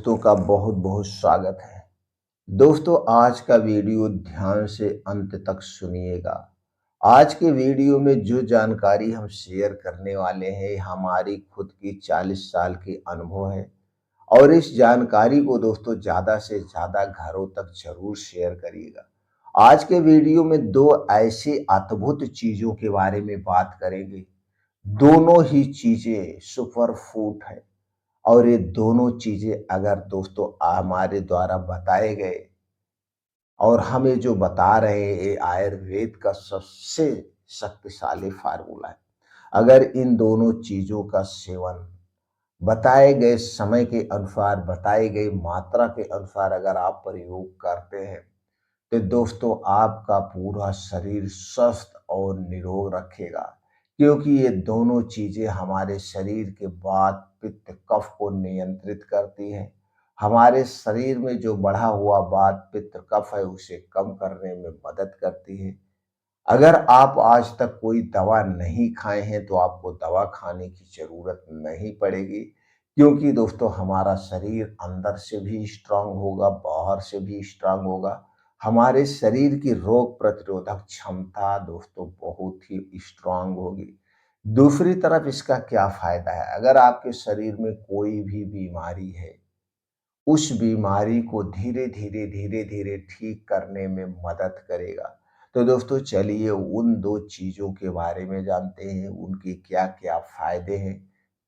दोस्तों का बहुत बहुत स्वागत है। दोस्तों, आज का वीडियो ध्यान से अंत तक सुनिएगा। आज के वीडियो में जो जानकारी हम शेयर करने वाले हैं हमारी खुद की 40 साल की अनुभव है। और इस जानकारी को दोस्तों ज़्यादा से ज़्यादा घरों तक ज़रूर शेयर करिएगा। आज के वीडियो में दो ऐसी अद्भुत चीज़ों के बारे में बात करेंगे। दोनों ही चीज़ें सुपर फूड है। और ये दोनों चीज़ें अगर दोस्तों हमारे द्वारा बताए गए और हमें जो बता रहे हैं ये आयुर्वेद का सबसे शक्तिशाली फार्मूला है। अगर इन दोनों चीज़ों का सेवन बताए गए समय के अनुसार, बताई गई मात्रा के अनुसार अगर आप प्रयोग करते हैं तो दोस्तों आपका पूरा शरीर स्वस्थ और निरोग रखेगा। क्योंकि ये दोनों चीजें हमारे शरीर के वात पित्त कफ को नियंत्रित करती हैं। हमारे शरीर में जो बढ़ा हुआ वात पित्त कफ है उसे कम करने में मदद करती है। अगर आप आज तक कोई दवा नहीं खाए हैं तो आपको दवा खाने की जरूरत नहीं पड़ेगी। क्योंकि दोस्तों हमारा शरीर अंदर से भी स्ट्रांग होगा, बाहर से भी स्ट्रांग होगा। हमारे शरीर की रोग प्रतिरोधक क्षमता दोस्तों बहुत ही स्ट्रांग होगी। दूसरी तरफ इसका क्या फायदा है, अगर आपके शरीर में कोई भी बीमारी है उस बीमारी को धीरे धीरे ठीक करने में मदद करेगा। तो दोस्तों चलिए उन दो चीज़ों के बारे में जानते हैं, उनके क्या क्या फायदे हैं,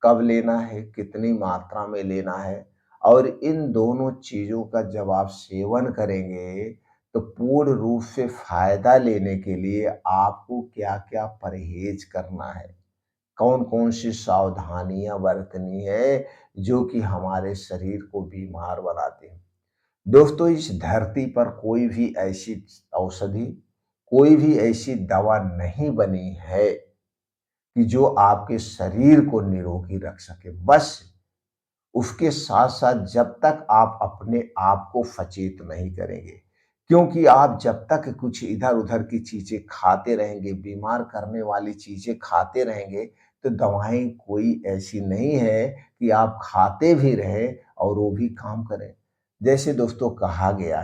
कब लेना है, कितनी मात्रा में लेना है। और इन दोनों चीज़ों का जब आप सेवन करेंगे तो पूर्ण रूप से फायदा लेने के लिए आपको क्या क्या परहेज करना है, कौन कौन सी सावधानियां बरतनी है जो कि हमारे शरीर को बीमार बनाते हैं। दोस्तों इस धरती पर कोई भी ऐसी औषधि, कोई भी ऐसी दवा नहीं बनी है कि जो आपके शरीर को निरोगी रख सके। बस उसके साथ साथ जब तक आप अपने आप को सचेत नहीं करेंगे, क्योंकि आप जब तक कुछ इधर उधर की चीजें खाते रहेंगे, बीमार करने वाली चीजें खाते रहेंगे, तो दवाएं कोई ऐसी नहीं है कि आप खाते भी रहे और वो भी काम करें। जैसे दोस्तों कहा गया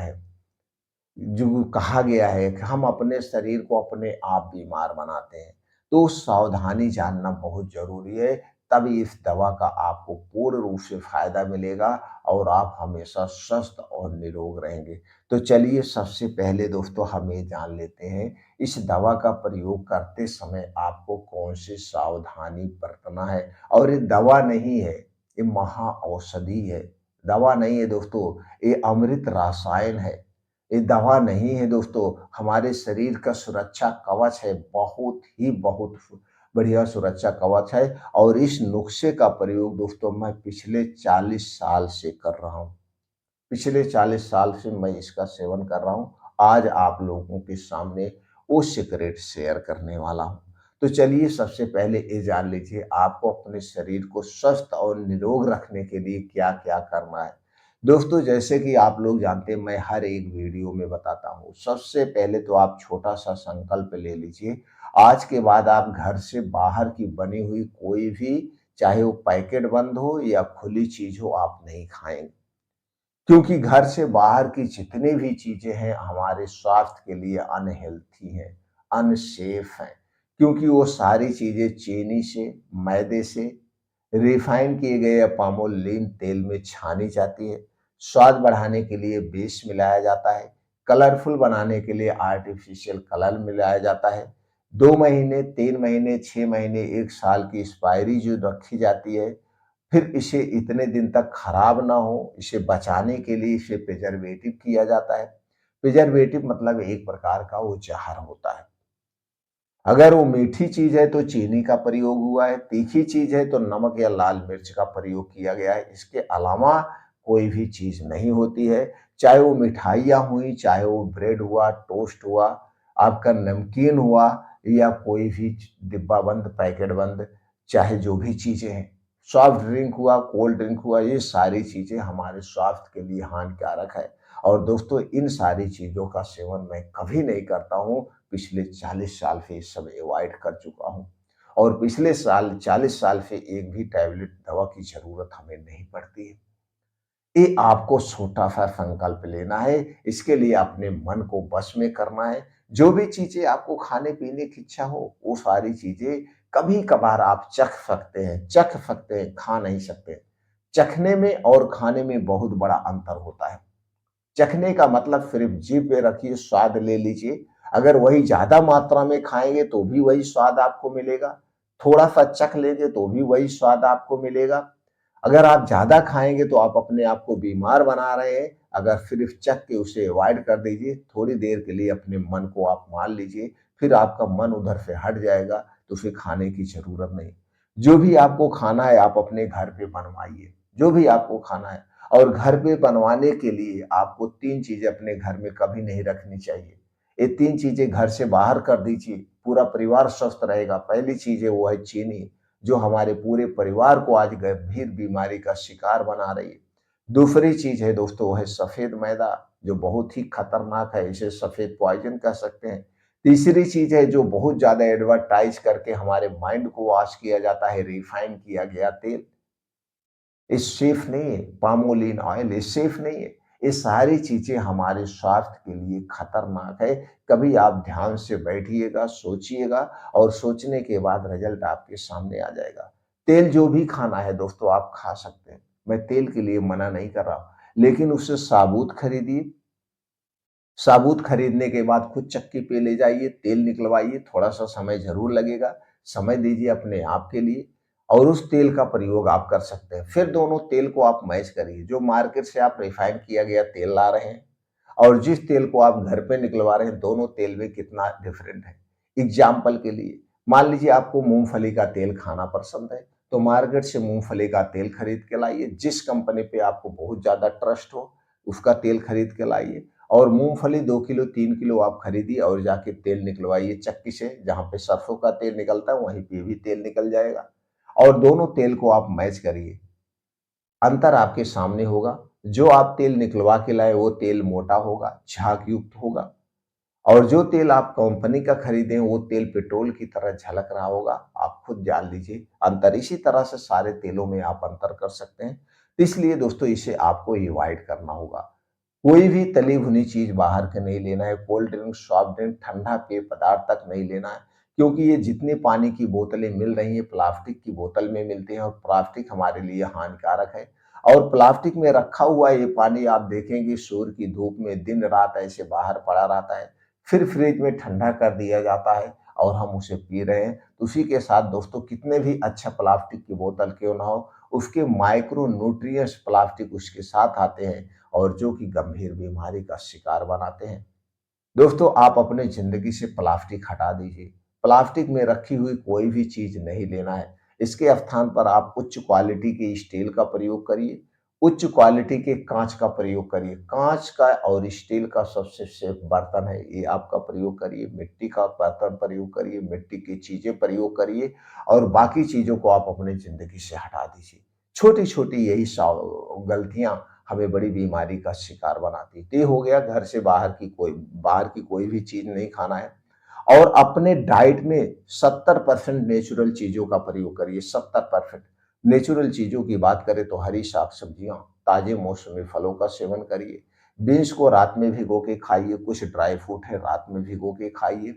है कि हम अपने शरीर को अपने आप बीमार बनाते हैं। तो सावधानी जानना बहुत जरूरी है, तभी इस दवा का आपको पूर्ण रूप से फायदा मिलेगा और आप हमेशा स्वस्थ और निरोग रहेंगे। तो चलिए सबसे पहले दोस्तों हम ये जान लेते हैं इस दवा का प्रयोग करते समय आपको कौन सी सावधानी बरतना है। और ये दवा नहीं है, ये महा औषधि है। दवा नहीं है दोस्तों, ये अमृत रसायन है। ये दवा नहीं है दोस्तों, हमारे शरीर का सुरक्षा कवच है, बहुत बढ़िया सुरक्षा कवच है। और इस नुस्खे का प्रयोग दोस्तों मैं पिछले 40 साल से कर रहा हूँ। पिछले 40 साल से मैं इसका सेवन कर रहा हूँ। आज आप लोगों के सामने वो सीक्रेट शेयर करने वाला हूँ। तो चलिए सबसे पहले ये जान लीजिए आपको अपने शरीर को स्वस्थ और निरोग रखने के लिए क्या क्या करना है। दोस्तों जैसे कि आप लोग जानते हैं मैं हर एक वीडियो में बताता हूँ, सबसे पहले तो आप छोटा सा संकल्प ले लीजिए। आज के बाद आप घर से बाहर की बनी हुई कोई भी, चाहे वो पैकेट बंद हो या खुली चीज हो, आप नहीं खाएंगे। क्योंकि घर से बाहर की जितनी भी चीजें हैं हमारे स्वास्थ्य के लिए अनहेल्थी हैं, अनसेफ हैं। क्योंकि वो सारी चीजें चीनी से, मैदे से, रिफाइन किए गए या पामोलिन तेल में छानी जाती है। स्वाद बढ़ाने के लिए बेस मिलाया जाता है। कलरफुल बनाने के लिए आर्टिफिशियल कलर मिलाया जाता है। 2 महीने, 3 महीने, 6 महीने, 1 साल की एक्सपायरी जो रखी जाती है। फिर इसे इतने दिन तक खराब ना हो, इसे बचाने के लिए इसे प्रिजर्वेटिव किया जाता है। प्रिजर्वेटिव मतलब एक प्रकार का वो जहर होता है। अगर वो मीठी चीज है तो चीनी का प्रयोग हुआ है, तीखी चीज है तो नमक या लाल मिर्च का प्रयोग किया गया है। इसके अलावा कोई भी चीज नहीं होती है। चाहे वो मिठाइयाँ हुई, चाहे वो ब्रेड हुआ, टोस्ट हुआ, आपका नमकीन हुआ, या कोई भी डिब्बा बंद, पैकेट बंद, चाहे जो भी चीजें हैं, सॉफ्ट ड्रिंक हुआ, कोल्ड ड्रिंक हुआ, ये सारी चीजें हमारे स्वास्थ्य के लिए हानिकारक है। और दोस्तों इन सारी चीजों का सेवन मैं कभी नहीं करता हूँ। पिछले 40 साल से ये सब अवॉइड कर चुका हूँ। और पिछले साल 40 साल से एक भी टैबलेट दवा की जरूरत हमें नहीं पड़ती है। ये आपको छोटा-सा संकल्प लेना है, इसके लिए अपने मन को वश में करना है। जो भी चीज़ें आपको खाने-पीने की इच्छा हो, वो सारी चीज़ें कभी-कभार आप चख सकते हैं, खा नहीं सकते। चखने में और खाने में बहुत बड़ा अंतर होता है। चखने का मतलब सिर्फ जीभ पे रखिए, स्वाद ले लीजिए। अगर वही ज़्यादा मात्रा में खाएँगे तो भी वही स्वाद आपको मिलेगा। थोड़ा-सा चख लेंगे तो भी वही स्वाद आपको मिलेगा। अगर आप ज़्यादा खाएँगे तो आप अपने आप को बीमार बना रहे हैं। अगर सिर्फ चख के उसे अवॉइड कर दीजिए, थोड़ी देर के लिए अपने मन को आप मान लीजिए, फिर आपका मन उधर से हट जाएगा, तो फिर खाने की ज़रूरत नहीं। जो भी आपको खाना है आप अपने घर पे बनवाइए, जो भी आपको खाना है। और घर पे बनवाने के लिए आपको 3 चीज़ें अपने घर में कभी नहीं रखनी चाहिए। ये 3 चीज़ें घर से बाहर कर दीजिए, पूरा परिवार स्वस्थ रहेगा। पहली चीज़ है वो है चीनी, जो हमारे पूरे परिवार को आज गंभीर बीमारी का शिकार बना रही है। दूसरी चीज़ है दोस्तों वो है सफ़ेद मैदा, जो बहुत ही खतरनाक है, इसे सफ़ेद पॉइज़न कह सकते हैं। तीसरी चीज़ है जो बहुत ज़्यादा एडवर्टाइज़ करके हमारे माइंड को वॉश किया जाता है, रिफाइन किया गया तेल। ये सेफ नहीं है, पामोलिन ऑयल ये सेफ नहीं है। ये सारी चीज़ें हमारे स्वास्थ्य के लिए खतरनाक है। कभी आप ध्यान से बैठिएगा, सोचिएगा और सोचने के बाद रिज़ल्ट आपके सामने आ जाएगा। तेल जो भी खाना है दोस्तों आप खा सकते हैं, मैं तेल के लिए मना नहीं कर रहा हूँ, लेकिन उसे साबुत खरीदिए। साबुत खरीदने के बाद खुद चक्की पे ले जाइए, तेल निकलवाइए, थोड़ा-सा समय ज़रूर लगेगा, समय दीजिए अपने आप के लिए और उस तेल का प्रयोग आप कर सकते हैं। फिर दोनों तेल को आप मैच करिए, जो मार्केट से आप रिफाइन किया गया तेल ला रहे हैं और जिस तेल को आप घर पे निकलवा रहे हैं, दोनों तेल में कितना डिफरेंट है। एग्ज़ाम्पल के लिए, मान लीजिए आपको मूँगफली का तेल खाना पसंद है, तो मार्केट से मूँगफली का तेल खरीद के लाइए, जिस कंपनी पे आपको बहुत ज़्यादा ट्रस्ट हो, उसका तेल खरीद के लाइए और मूँगफली 2 किलो 3 किलो आप खरीदिए और जाके तेल निकलवाइए चक्की से, जहाँ पे सरसों का तेल निकलता है वहीं पे भी तेल निकल जाएगा और दोनों तेल को आप मैच करिए। अंतर आपके सामने होगा, जो आप तेल निकलवा के लाए वो तेल मोटा होगा, झाग युक्त होगा और जो तेल आप कंपनी का खरीदे वो तेल पेट्रोल की तरह झलक रहा होगा, आप खुद जान लीजिए अंतर। इसी तरह से सारे तेलों में आप अंतर कर सकते हैं, इसलिए दोस्तों इसे आपको अवॉइड करना होगा। कोई भी तली भुनी चीज़ बाहर के नहीं लेना है, कोल्ड ड्रिंक, सॉफ्ट ड्रिंक, ठंडा पेय पदार्थ तक नहीं लेना है, क्योंकि ये जितने पानी की बोतलें मिल रही हैं, प्लास्टिक की बोतल में मिलती हैं और प्लास्टिक हमारे लिए हानिकारक है और प्लास्टिक में रखा हुआ ये पानी आप देखेंगे सूर्य की धूप में दिन-रात ऐसे बाहर पड़ा रहता है, फिर फ्रिज में ठंडा कर दिया जाता है और हम उसे पी रहे हैं। उसी के साथ दोस्तों कितने भी अच्छा प्लास्टिक की बोतल क्यों ना हो, उसके माइक्रो न्यूट्रिएंट्स प्लास्टिक उसके साथ आते हैं और जो कि गंभीर बीमारी का शिकार बनाते हैं। दोस्तों आप अपने ज़िंदगी से प्लास्टिक हटा दीजिए। प्लास्टिक में रखी हुई कोई भी चीज़ नहीं लेना है। इसके स्थान पर आप उच्च क्वालिटी के स्टील का प्रयोग करिए, उच्च क्वालिटी के काँच का प्रयोग करिए। काँच का और स्टील का सबसे सेफ बर्तन है, ये आपका प्रयोग करिए। मिट्टी का बर्तन प्रयोग करिए, मिट्टी की चीज़ें प्रयोग करिए और बाकी चीज़ों को आप अपनी ज़िंदगी से हटा दीजिए। छोटी-छोटी यही गलतियाँ हमें बड़ी बीमारी का शिकार बनाती है। तो ये हो गया घर से बाहर की कोई भी चीज़ नहीं खाना है और अपने डाइट में 70% नेचुरल चीज़ों का प्रयोग करिए, 70%। नेचुरल चीज़ों की बात करें तो हरी साग-सब्जियाँ, ताज़े मौसमी फलों का सेवन करिए। बीन्स को रात में भिगो के खाइए, कुछ ड्राई फ्रूट है रात में भिगो के खाइए।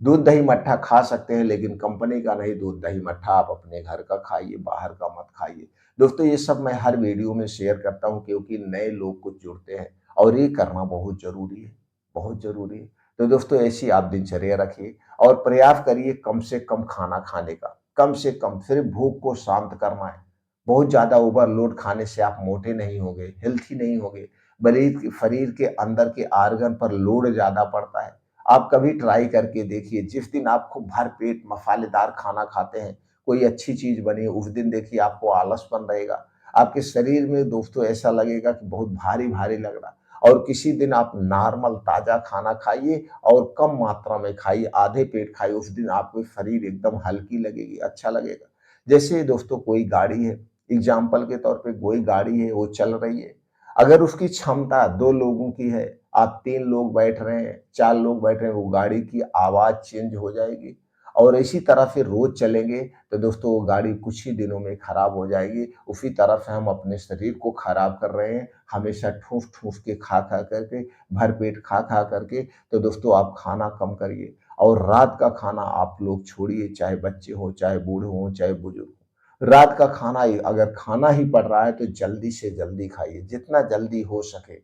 दूध दही मट्ठा खा सकते हैं लेकिन कंपनी का नहीं, दूध दही मट्ठा आप अपने घर का खाइए, बाहर का मत खाइए। दोस्तों ये सब मैं हर वीडियो में शेयर करता हूँ क्योंकि नए लोग कुछ जुड़ते हैं और ये करना बहुत ज़रूरी है, बहुत ज़रूरी है। तो दोस्तों ऐसी आप दिनचर्या रखिए और प्रयास करिए कम से कम खाना खाने का, कम से कम सिर्फ भूख को शांत करना है। बहुत ज़्यादा ओवरलोड खाने से आप मोटे नहीं होंगे, हेल्थी नहीं होंगे, बल्कि शरीर के अंदर के आर्गन पर लोड ज़्यादा पड़ता है। आप कभी ट्राई करके देखिए, जिस दिन आप खूब भरपेट मसालेदार खाना खाते हैं, कोई अच्छी चीज़ बनी है, उस दिन देखिए आपको आलसपन रहेगा। आपके शरीर में दोस्तों ऐसा लगेगा कि बहुत भारी-भारी लग रहा है और किसी दिन आप नॉर्मल ताज़ा खाना खाइए और कम मात्रा में खाइए, आधे पेट खाइए, उस दिन आपको शरीर एकदम हल्की लगेगी, अच्छा लगेगा। जैसे दोस्तों कोई गाड़ी है, एग्ज़ाम्पल के तौर पे कोई गाड़ी है, वो चल रही है, अगर उसकी क्षमता 2 लोगों की है, आप 3 लोग बैठ रहे हैं, 4 लोग बैठ रहे हैं, वो गाड़ी की आवाज़ चेंज हो जाएगी और इसी तरह फिर रोज चलेंगे तो दोस्तों वो गाड़ी कुछ ही दिनों में खराब हो जाएगी। उसी तरह से हम अपने शरीर को खराब कर रहे हैं, हमेशा ठूस-ठूस के खा-खा करके, भरपेट खा-खा करके। तो दोस्तों आप खाना कम करिए और रात का खाना आप लोग छोड़िए, चाहे बच्चे हों, चाहे बूढ़े हों, चाहे बुजुर्ग हों। रात का खाना ही अगर खाना ही पड़ रहा है तो जल्दी से जल्दी खाइए, जितना जल्दी हो सके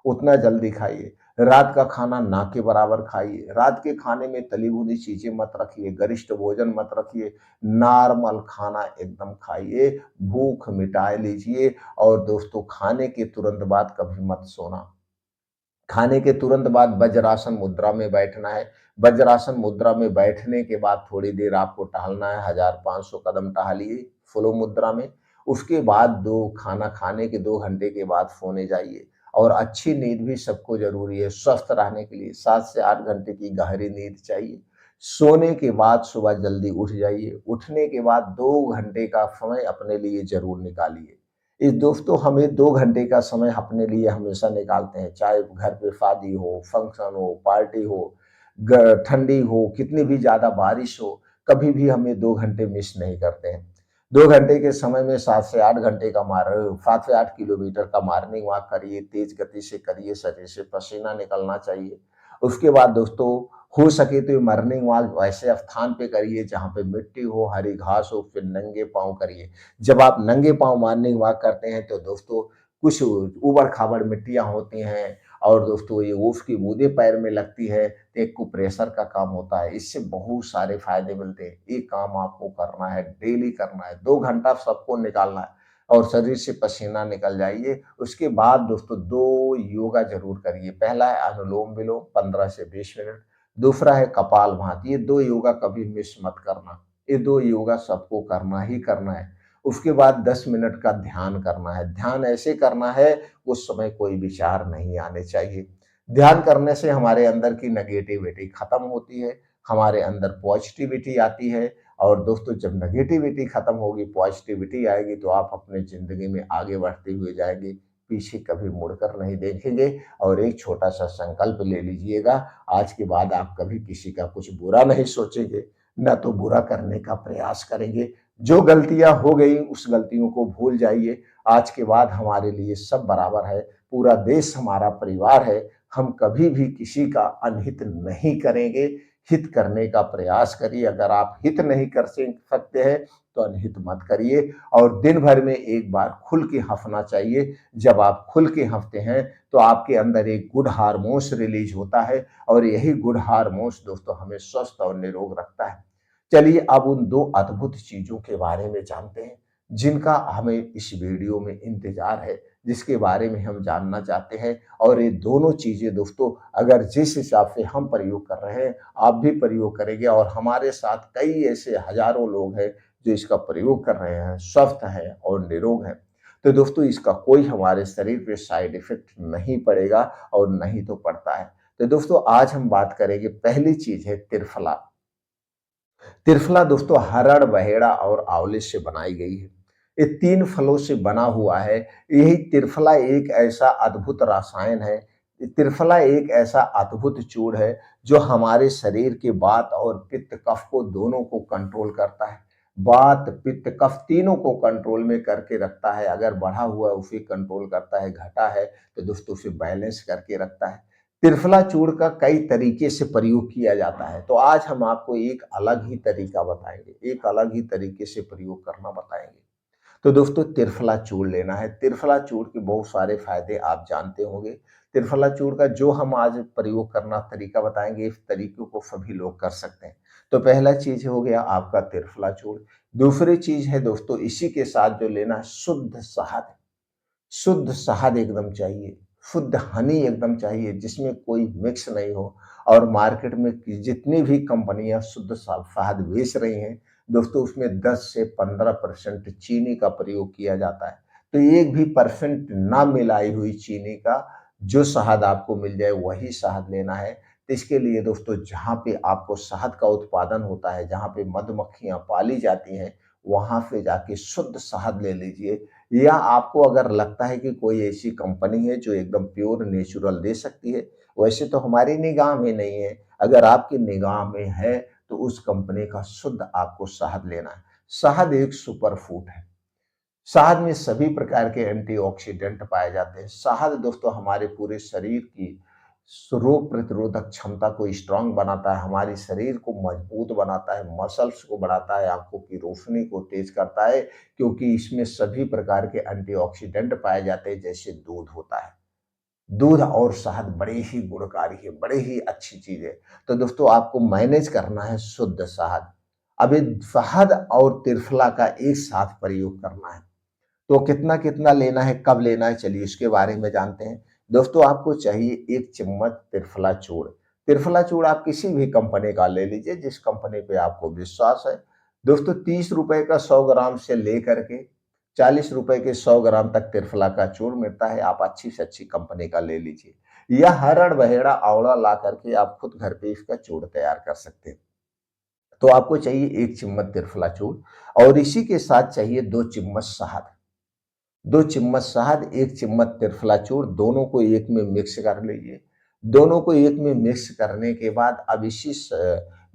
उतना जल्दी खाइए। रात का खाना ना के बराबर खाइए। रात के खाने में तली भुनी चीज़ें मत रखिए, गरिष्ठ भोजन मत रखिए, नॉर्मल खाना एकदम खाइए, भूख मिटा लीजिए। और दोस्तों खाने के तुरंत बाद कभी मत सोना। खाने के तुरंत बाद वज्रासन मुद्रा में बैठना है। वज्रासन मुद्रा में बैठने के बाद थोड़ी देर आपको टहलना है, 1500 कदम टहलिए फ्लो मुद्रा में। उसके बाद 2 खाना खाने के 2 घंटे के बाद सोने जाइए। और अच्छी नींद भी सबको ज़रूरी है, स्वस्थ रहने के लिए 7 से 8 घंटे की गहरी नींद चाहिए। सोने के बाद सुबह जल्दी उठ जाइए। उठने के बाद 2 घंटे का समय अपने लिए ज़रूर निकालिए। इस दोस्तों हमें 2 घंटे का समय अपने लिए हमेशा निकालते हैं, चाहे घर पे शादी हो, फंक्शन हो, पार्टी हो, ठंडी हो, कितनी भी ज़्यादा बारिश हो, कभी भी हमें 2 घंटे मिस नहीं करते हैं। 2 घंटे के समय में 7 से 8 घंटे का 7 से 8 किलोमीटर का मॉर्निंग वॉक करिए, तेज गति से करिए, शरीर से पसीना निकलना चाहिए। उसके बाद दोस्तों हो सके तो ये मॉर्निंग वॉक ऐसे स्थान पे करिए जहाँ पे मिट्टी हो, हरी घास हो, फिर नंगे पाँव करिए। जब आप नंगे पाँव मॉर्निंग वॉक करते हैं तो दोस्तों कुछ ऊबड़-खाबड़ मिट्टियाँ होती हैं और दोस्तों ये ऊँफ की बूँदें पैर में लगती है, तो एक कुप्रेशर का काम होता है। इससे बहुत सारे फ़ायदे मिलते हैं। ये काम आपको करना है, डेली करना है, 2 घंटा सबको निकालना है और शरीर से पसीना निकल जाइए। उसके बाद दोस्तों 2 योगा ज़रूर करिए। पहला है अनुलोम-विलोम 15 से 20 मिनट, दूसरा है कपालभाति। ये 2 योगा कभी मिस मत करना। ये 2 योगा सबको करना ही करना है। उसके बाद 10 मिनट का ध्यान करना है। ध्यान ऐसे करना है उस समय कोई विचार नहीं आने चाहिए। ध्यान करने से हमारे अंदर की नेगेटिविटी खत्म होती है, हमारे अंदर पॉजिटिविटी आती है। और दोस्तों जब नेगेटिविटी खत्म होगी, पॉजिटिविटी आएगी तो आप अपने ज़िंदगी में आगे बढ़ते हुए जाएँगे, पीछे कभी मुड़कर नहीं देखेंगे। और एक छोटा-सा संकल्प ले लीजिएगा, आज के बाद आप कभी किसी का कुछ बुरा नहीं सोचेंगे, ना तो बुरा करने का प्रयास करेंगे। जो गलतियाँ हो गई उस गलतियों को भूल जाइए। आज के बाद हमारे लिए सब बराबर है, पूरा देश हमारा परिवार है। हम कभी भी किसी का अनहित नहीं करेंगे, हित करने का प्रयास करिए। अगर आप हित नहीं कर सकते हैं तो अनहित मत करिए। और दिन भर में एक बार खुल के हँसना चाहिए। जब आप खुल के हँसते हैं तो आपके अंदर एक गुड हार्मोन्स रिलीज होता है और यही गुड हार्मोन्स दोस्तों हमें स्वस्थ और निरोग रखता है। चलिए अब उन 2 अद्भुत चीज़ों के बारे में जानते हैं, जिनका हमें इस वीडियो में इंतज़ार है, जिसके बारे में हम जानना चाहते हैं। और ये दोनों चीज़ें दोस्तों अगर जिस हिसाब से हम प्रयोग कर रहे हैं, आप भी प्रयोग करेंगे और हमारे साथ कई ऐसे हज़ारों लोग हैं जो इसका प्रयोग कर रहे हैं, स्वस्थ हैं और निरोग हैं। तो दोस्तों इसका कोई हमारे शरीर पे साइड इफ़ेक्ट नहीं पड़ेगा और नहीं तो पड़ता है। तो दोस्तों आज हम बात करेंगे, पहली चीज़ है त्रिफला। त्रिफला दोस्तों हरड़, बहेड़ा और आंवले से बनाई गई है। ये 3 फलों से बना हुआ है। यही त्रिफला एक ऐसा अद्भुत रसायन है। त्रिफला एक ऐसा अद्भुत चूर्ण है जो हमारे शरीर के वात और पित्त, कफ को दोनों को कंट्रोल करता है। वात, पित्त, कफ तीनों को कंट्रोल में करके रखता है। अगर बढ़ा हुआ है उसे कंट्रोल करता है, घटा है तो दोस्तों उसे बैलेंस करके रखता है। त्रिफला चूर्ण का कई तरीके से प्रयोग किया जाता है, तो आज हम आपको एक अलग ही तरीका बताएँगे, एक अलग ही तरीके से प्रयोग करना बताएँगे। तो दोस्तों त्रिफला चूर्ण लेना है। त्रिफला चूर्ण के बहुत सारे फ़ायदे आप जानते होंगे। त्रिफला चूर्ण का जो हम आज प्रयोग करना तरीका बताएँगे, इस तरीकों को सभी लोग कर सकते हैं। तो पहला चीज़ हो गया आपका त्रिफला चूर्ण। दूसरी चीज़ है दोस्तों इसी के साथ जो लेना है शुद्ध शहद। शुद्ध शहद एकदम चाहिए, शुद्ध हनी एकदम चाहिए जिसमें कोई मिक्स नहीं हो। और मार्केट में जितनी भी कंपनियां शुद्ध शहद बेच रही हैं दोस्तों उसमें 10 से 15% चीनी का प्रयोग किया जाता है। तो एक भी परसेंट ना मिलाई हुई चीनी का जो शहद आपको मिल जाए वही शहद लेना है। तो इसके लिए दोस्तों जहाँ पे आपको शहद का उत्पादन होता है, जहाँ पे मधुमक्खियां पाली जाती हैं, वहां पे जाके शुद्ध शहद ले लीजिए। या आपको अगर लगता है कि कोई ऐसी कंपनी है जो एकदम प्योर नेचुरल दे सकती है, वैसे तो हमारी निगाह में नहीं है। अगर आपकी निगाह में है तो उस कंपनी का शुद्ध आपको शहद लेना है। शहद एक सुपर फूड है। शहद में सभी प्रकार के एंटीऑक्सीडेंट पाए जाते हैं। शहद दोस्तों हमारे पूरे शरीर की रोग प्रतिरोधक क्षमता को स्ट्रांग बनाता है, हमारे शरीर को मजबूत बनाता है, मसल्स को बढ़ाता है, आंखों की रोशनी को तेज करता है, क्योंकि इसमें सभी प्रकार के एंटीऑक्सीडेंट पाए जाते हैं जैसे दूध होता है। दूध और शहद बड़े ही गुणकारी है, बड़े ही अच्छी चीज है। तो दोस्तों आपको मैनेज करना है शुद्ध शहद। अब ये शहद और त्रिफला का एक साथ प्रयोग करना है, तो कितना कितना लेना है, कब लेना है, चलिए इसके बारे में जानते हैं। दोस्तों आपको चाहिए 1 चम्मच त्रिफला चूर्ण। त्रिफला चूर्ण आप किसी भी कंपनी का ले लीजिए, जिस कंपनी पे आपको विश्वास है। दोस्तों 30 रुपए का 100 ग्राम से लेकर के 40 रुपए के 100 ग्राम तक त्रिफला का चूर्ण मिलता है, आप अच्छी से अच्छी कंपनी का ले लीजिए। या हरड़ बहेड़ा आवड़ा ला करके आप खुद घर पे इसका चूर्ण तैयार कर सकते हैं। तो आपको चाहिए 1 चम्मच त्रिफला चूर्ण और इसी के साथ चाहिए 2 चम्मच शहद। 2 चम्मच शहद, 1 चम्मच त्रिफला चूर्ण, दोनों को एक में मिक्स कर लीजिए। दोनों को एक में मिक्स करने के बाद अब इसी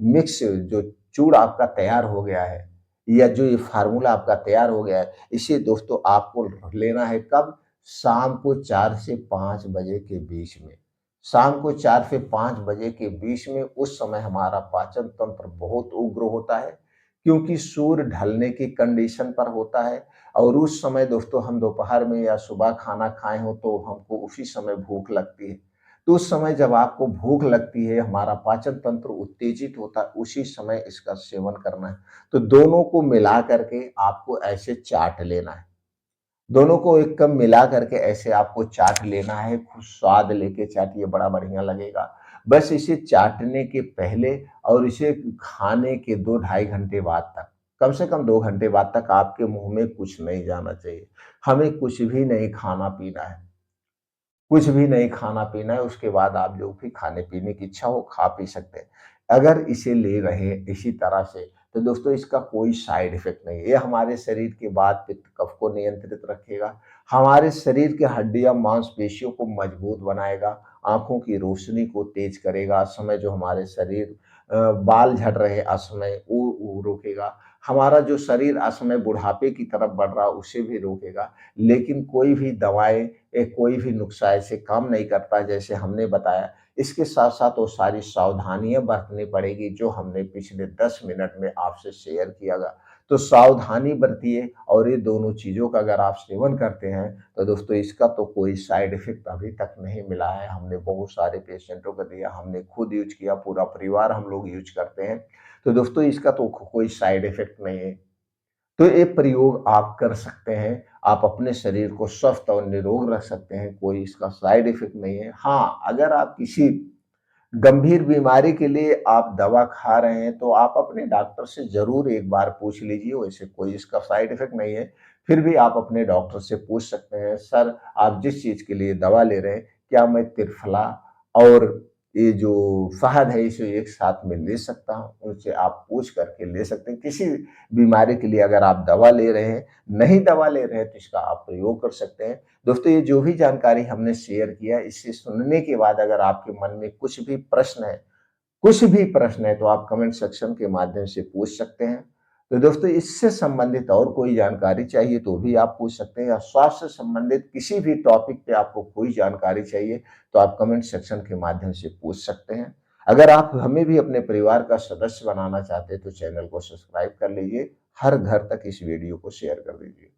मिक्स जो चूर्ण आपका तैयार हो गया है या जो ये फार्मूला आपका तैयार हो गया है, इसे दोस्तों आपको लेना है कब? शाम को 4 से 5 बजे के बीच में। शाम को 4 से 5 बजे के बीच में, उस समय हमारा पाचन तंत्र बहुत उग्र होता है, क्योंकि सूर्य ढलने की कंडीशन पर होता है। और उस समय दोस्तों हम दोपहर में या सुबह खाना खाए हो तो हमको उसी समय भूख लगती है। तो उस समय जब आपको भूख लगती है, हमारा पाचन तंत्र उत्तेजित होता है, उसी समय इसका सेवन करना है। तो दोनों को मिला करके आपको ऐसे चाट लेना है। दोनों को एक कप मिला करके ऐसे आपको चाट लेना है, खूब स्वाद लेके चाटिए, बड़ा बढ़िया लगेगा। बस इसे चाटने के पहले और इसे खाने के 2 ढाई घंटे बाद तक, कम से कम 2 घंटे बाद तक आपके मुँह में कुछ नहीं जाना चाहिए। हमें कुछ भी नहीं खाना-पीना है। कुछ भी नहीं खाना-पीना है, उसके बाद आप जो भी खाने-पीने की इच्छा हो खा पी सकते हैं। अगर इसे ले रहे हैं इसी तरह से, तो दोस्तों इसका कोई साइड इफ़ेक्ट नहीं है। ये हमारे शरीर के वात, पित्त, कफ को नियंत्रित रखेगा, हमारे शरीर के हड्डियाँ, मांसपेशियों को मजबूत बनाएगा, आँखों की रोशनी को तेज करेगा, असमय जो हमारे शरीर बाल झड़ रहे असमय वो रोकेगा, हमारा जो शरीर असमय बुढ़ापे की तरफ बढ़ रहा है उसे भी रोकेगा। लेकिन कोई भी दवाएँ कोई भी नुस्खा ऐसे काम नहीं करता जैसे हमने बताया। इसके साथ-साथ वो सारी सावधानियाँ बरतनी पड़ेगी जो हमने पिछले 10 मिनट में आपसे शेयर किया गा। तो सावधानी बरतिए और ये दोनों चीज़ों का अगर आप सेवन करते हैं, तो दोस्तों इसका तो कोई साइड इफ़ेक्ट अभी तक नहीं मिला है। हमने बहुत सारे पेशेंटों को दिया, हमने खुद यूज़ किया, पूरा परिवार हम लोग यूज़ करते हैं। तो दोस्तों इसका तो कोई साइड इफ़ेक्ट नहीं है। तो ये प्रयोग आप कर सकते हैं, आप अपने शरीर को स्वस्थ और निरोग रख सकते हैं, कोई इसका साइड इफ़ेक्ट नहीं है। हाँ, अगर आप किसी गंभीर बीमारी के लिए आप दवा खा रहे हैं, तो आप अपने डॉक्टर से ज़रूर एक बार पूछ लीजिए, वैसे कोई इसका साइड इफ़ेक्ट नहीं है। फिर भी आप अपने डॉक्टर से पूछ सकते हैं, "सर, आप जिस चीज़ के लिए दवा ले रहे हैं, क्या मैं त्रिफला और ये जो शहद है, इसे एक साथ में ले सकता हूँ?" उनसे आप पूछ करके ले सकते हैं। किसी बीमारी के लिए अगर आप दवा ले रहे हैं, नहीं दवा ले रहे हैं, तो इसका आप प्रयोग कर सकते हैं। दोस्तों ये जो भी जानकारी हमने शेयर किया, इसे सुनने के बाद अगर आपके मन में कुछ भी प्रश्न है तो आप कमेंट सेक्शन के माध्यम से पूछ सकते हैं। तो दोस्तों इससे संबंधित और कोई जानकारी चाहिए तो भी आप पूछ सकते हैं, या स्वास्थ्य से संबंधित किसी भी टॉपिक पे आपको कोई जानकारी चाहिए तो आप कमेंट सेक्शन के माध्यम से पूछ सकते हैं। अगर आप हमें भी अपने परिवार का सदस्य बनाना चाहते हैं तो चैनल को सब्सक्राइब कर लीजिए, हर घर तक इस वीडियो को शेयर कर दीजिए।